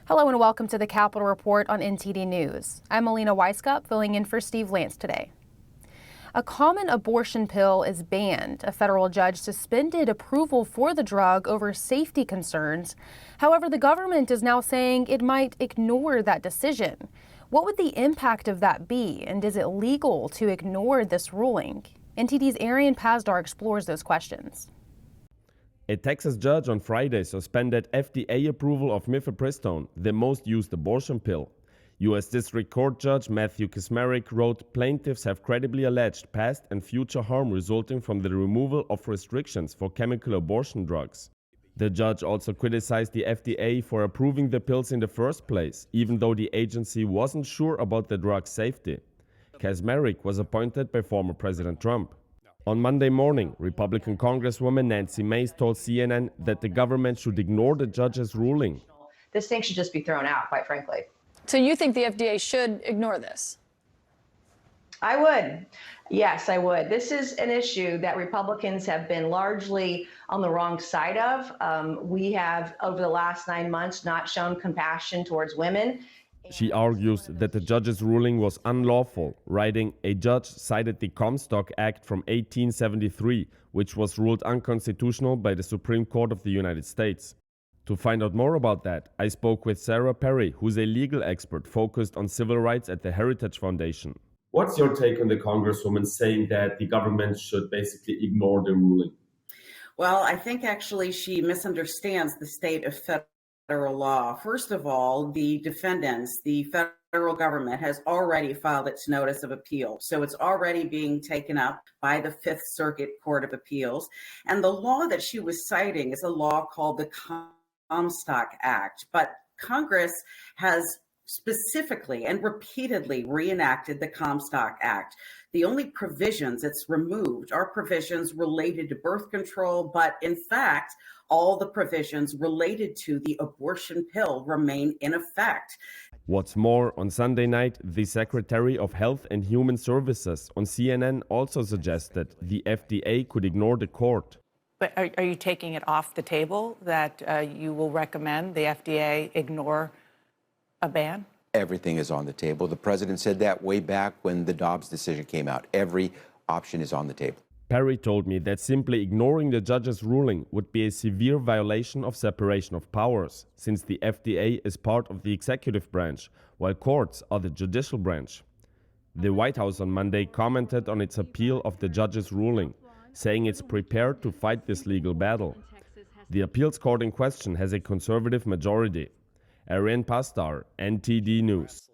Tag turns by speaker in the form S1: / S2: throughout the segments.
S1: Hello and welcome to the Capitol Report on NTD News. I'm Melina Weiskup, filling in for Steve Lance today. A common abortion pill is banned. A federal judge suspended approval for the drug over safety concerns. However, the government is now saying it might ignore that decision. What would the impact of that be, and is it legal to ignore this ruling? NTD's Arian Pazdar explores those questions.
S2: A Texas judge on Friday suspended FDA approval of mifepristone, the most used abortion pill. U.S. District Court Judge Matthew Kacsmaryk wrote, "Plaintiffs have credibly alleged past and future harm resulting from the removal of restrictions for chemical abortion drugs." The judge also criticized the FDA for approving the pills in the first place, even though the agency wasn't sure about the drug's safety. Kacsmaryk was appointed by former President Trump. On Monday morning, Republican Congresswoman Nancy Mace told CNN that the government should ignore the judge's ruling.
S3: This thing should just be thrown out, quite frankly.
S4: So you think the FDA should ignore this?
S3: I would. Yes, I would. This is an issue that Republicans have been largely on the wrong side of. We have, over the last 9 months, not shown compassion towards women.
S2: She argues that the judge's ruling was unlawful, writing, "A judge cited the Comstock Act from 1873, which was ruled unconstitutional by the Supreme Court of the United States." To find out more about that, I spoke with Sarah Perry, who's a legal expert focused on civil rights at the Heritage Foundation. What's your take on the Congresswoman saying that the government should basically ignore the ruling?
S5: Well, I think actually she misunderstands the state of federal law. First of all, the defendants, the federal government, has already filed its notice of appeal. So it's already being taken up by the Fifth Circuit Court of Appeals. And the law that she was citing is a law called the Comstock Act. But Congress has specifically and repeatedly reenacted the Comstock Act. The only provisions it's removed are provisions related to birth control, but in fact, all the provisions related to the abortion pill remain in effect.
S2: What's more, on Sunday night, the Secretary of Health and Human Services on CNN also suggested the FDA could ignore the court.
S6: But are you taking it off the table that you will recommend the FDA ignore a ban?
S7: Everything is on the table. The president said that way back when the Dobbs decision came out. Every option is on the table.
S2: Perry told me that simply ignoring the judge's ruling would be a severe violation of separation of powers, since the FDA is part of the executive branch, while courts are the judicial branch. The White House on Monday commented on its appeal of the judge's ruling, saying it's prepared to fight this legal battle. The appeals court in question has a conservative majority. Arian Pazdar, NTD News.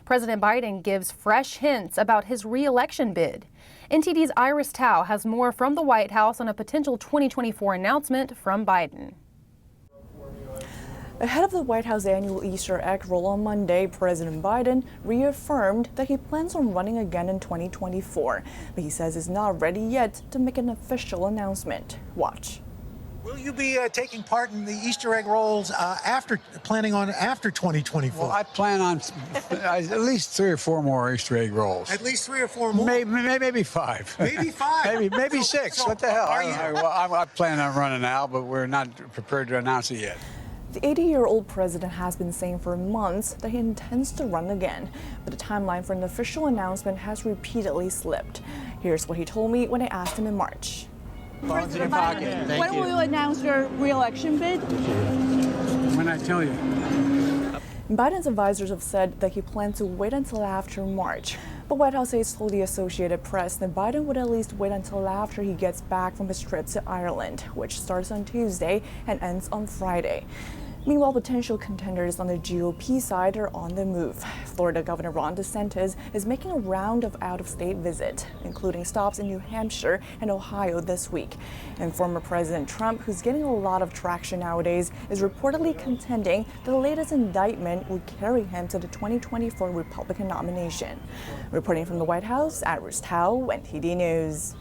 S1: President Biden gives fresh hints about his re-election bid. NTD's Iris Tao has more from the White House on a potential 2024 announcement from Biden.
S8: Ahead of the White House annual Easter egg roll on Monday, President Biden reaffirmed that he plans on running again in 2024, but he says he's not ready yet to make an official announcement. Watch.
S9: Will you be taking part in the Easter egg rolls after 2024?
S10: Well, I plan on at least 3 or 4 more Easter egg rolls.
S9: At least 3 or 4 more?
S10: Maybe 5.
S9: Maybe 5?
S10: maybe 6. What the hell? I plan on running now, but we're not prepared to announce it yet.
S8: The 80-year-old president has been saying for months that he intends to run again, but the timeline for an official announcement has repeatedly slipped. Here's what he told me when I asked him in March.
S10: Phone's in your pocket.
S11: When will you announce your re-election bid?
S10: When I tell you.
S8: Biden's advisors have said that he plans to wait until after March. But White House aides told the Associated Press that Biden would at least wait until after he gets back from his trip to Ireland, which starts on Tuesday and ends on Friday. Meanwhile, potential contenders on the GOP side are on the move. Florida Governor Ron DeSantis is making a round of out-of-state visits, including stops in New Hampshire and Ohio this week. And former President Trump, who's getting a lot of traction nowadays, is reportedly contending that the latest indictment would carry him to the 2024 Republican nomination. Reporting from the White House, Iris Tao, NTD News.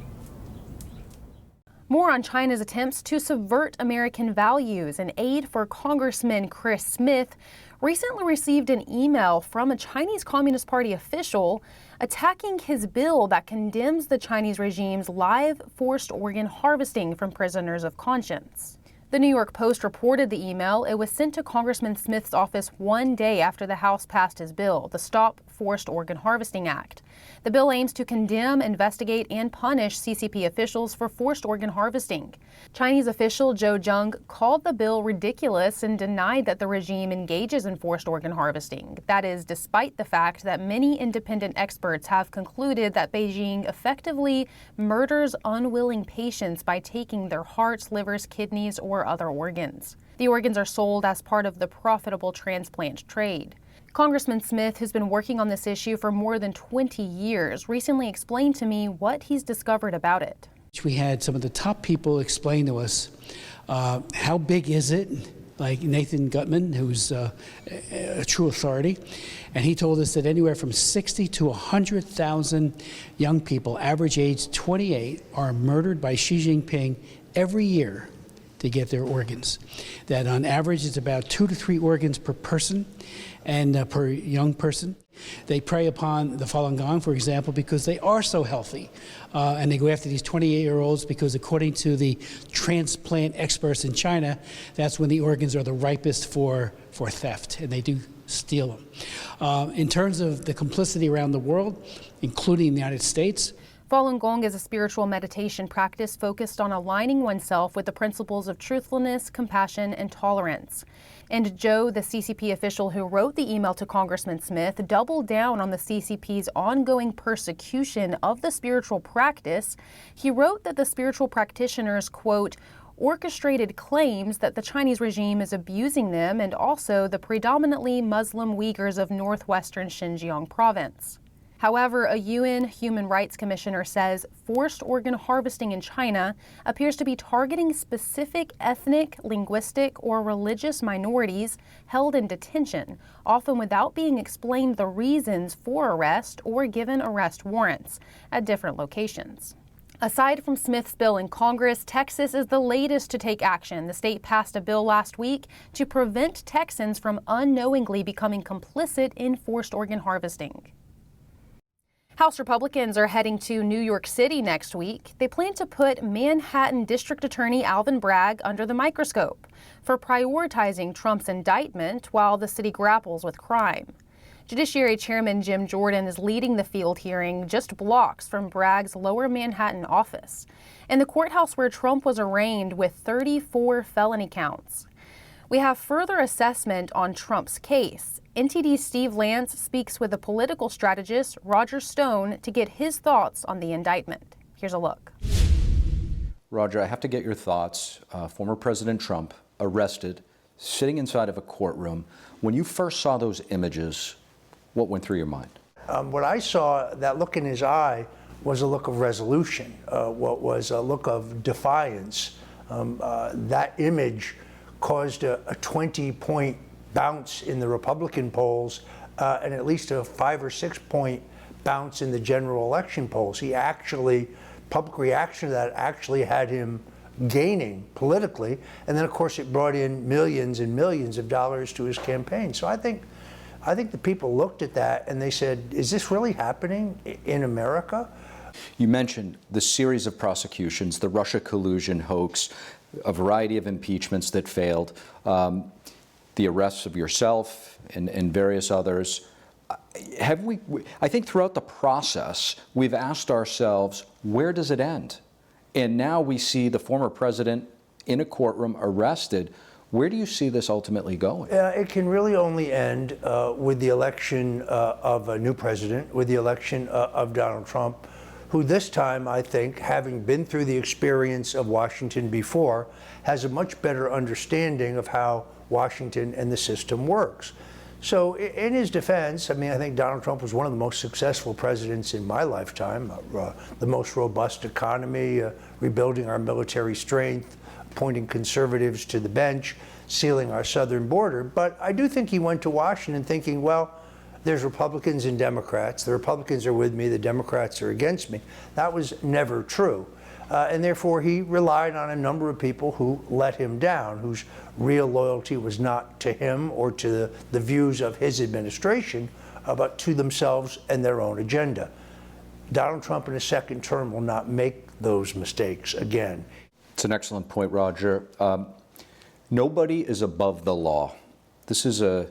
S1: More on China's attempts to subvert American values. An aide for Congressman Chris Smith recently received an email from a Chinese Communist Party official attacking his bill that condemns the Chinese regime's live forced organ harvesting from prisoners of conscience. The New York Post reported the email. It was sent to Congressman Smith's office one day after the House passed his bill, the Stop Forced Organ Harvesting Act. The bill aims to condemn, investigate, and punish CCP officials for forced organ harvesting. Chinese official Zhou Zheng called the bill ridiculous and denied that the regime engages in forced organ harvesting. That is, despite the fact that many independent experts have concluded that Beijing effectively murders unwilling patients by taking their hearts, livers, kidneys, or other organs. The organs are sold as part of the profitable transplant trade. Congressman Smith, who's been working on this issue for more than 20 years, recently explained to me what he's discovered about it.
S12: We had some of the top people explain to us how big is it, like Nathan Gutman, who's a true authority, and he told us that anywhere from 60 to 100,000 young people, average age 28, are murdered by Xi Jinping every year to get their organs. That on average it's about 2 to 3 organs per person and per young person. They prey upon the Falun Gong, for example, because they are so healthy. And they go after these 28-year-olds because according to the transplant experts in China, that's when the organs are the ripest for theft, and they do steal them. In terms of the complicity around the world, including the United States,
S1: Falun Gong is a spiritual meditation practice focused on aligning oneself with the principles of truthfulness, compassion, and tolerance. And Joe, the CCP official who wrote the email to Congressman Smith, doubled down on the CCP's ongoing persecution of the spiritual practice. He wrote that the spiritual practitioners, quote, orchestrated claims that the Chinese regime is abusing them and also the predominantly Muslim Uyghurs of northwestern Xinjiang province. However, a UN Human Rights Commissioner says forced organ harvesting in China appears to be targeting specific ethnic, linguistic, or religious minorities held in detention, often without being explained the reasons for arrest or given arrest warrants at different locations. Aside from Smith's bill in Congress, Texas is the latest to take action. The state passed a bill last week to prevent Texans from unknowingly becoming complicit in forced organ harvesting. House Republicans are heading to New York City next week. They plan to put Manhattan District Attorney Alvin Bragg under the microscope for prioritizing Trump's indictment while the city grapples with crime. Judiciary Chairman Jim Jordan is leading the field hearing just blocks from Bragg's Lower Manhattan office, in the courthouse where Trump was arraigned with 34 felony counts. We have further assessment on Trump's case. NTD's Steve Lance speaks with the political strategist Roger Stone to get his thoughts on the indictment. Here's a look.
S13: Roger, I have to get your thoughts. Former President Trump arrested, sitting inside of a courtroom. When you first saw those images, what went through your mind?
S14: What I saw, that look in his eye, was a look of resolution, what was a look of defiance. That image caused a 20-point bounce in the Republican polls and at least a 5 or 6 point bounce in the general election polls. He actually, public reaction to that actually had him gaining politically. And then, of course, it brought in millions and millions of dollars to his campaign. So I think the people looked at that and they said, is this really happening in America?
S13: You mentioned the series of prosecutions, the Russia collusion hoax, a variety of impeachments that failed, the arrests of yourself and various others. I think throughout the process, we've asked ourselves, where does it end? And now we see the former president in a courtroom arrested. Where do you see this ultimately going?
S14: It can really only end with the election of a new president, with the election of Donald Trump, who this time, I think, having been through the experience of Washington before, has a much better understanding of how Washington and the system works. So in his defense, I mean, I think Donald Trump was one of the most successful presidents in my lifetime, the most robust economy, rebuilding our military strength, appointing conservatives to the bench, sealing our southern border. But I do think he went to Washington thinking, well, there's Republicans and Democrats. The Republicans are with me, the Democrats are against me. That was never true. And therefore, he relied on a number of people who let him down, whose real loyalty was not to him or to the views of his administration, but to themselves and their own agenda. Donald Trump in his second term will not make those mistakes again.
S13: It's an excellent point, Roger. Nobody is above the law. This is a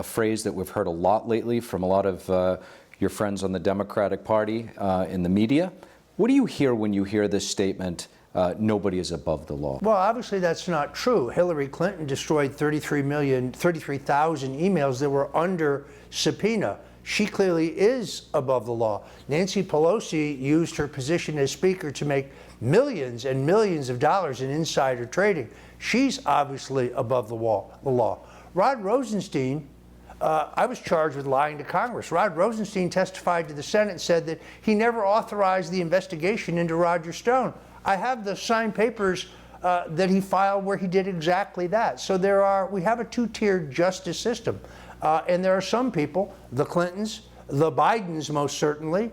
S13: phrase that we've heard a lot lately from a lot of your friends on the Democratic Party in the media. What do you hear when you hear this statement, nobody is above the law?
S14: Well, obviously that's not true. Hillary Clinton destroyed 33,000 emails that were under subpoena. She clearly is above the law. Nancy Pelosi used her position as Speaker to make millions and millions of dollars in insider trading. She's obviously above the law. Rod Rosenstein, I was charged with lying to Congress. Rod Rosenstein testified to the Senate and said that he never authorized the investigation into Roger Stone. I have the signed papers that he filed where he did exactly that. So we have a two-tiered justice system. And there are some people, the Clintons, the Bidens most certainly,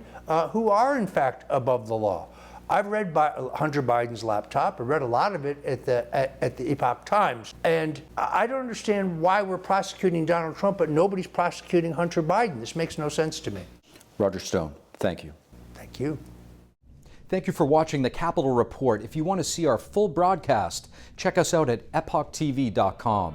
S14: who are in fact above the law. I've read Hunter Biden's laptop. I read a lot of it at the Epoch Times. And I don't understand why we're prosecuting Donald Trump, but nobody's prosecuting Hunter Biden. This makes no sense to me.
S13: Roger Stone, thank you.
S14: Thank you.
S13: Thank you for watching the Capitol Report. If you want to see our full broadcast, check us out at epochtv.com.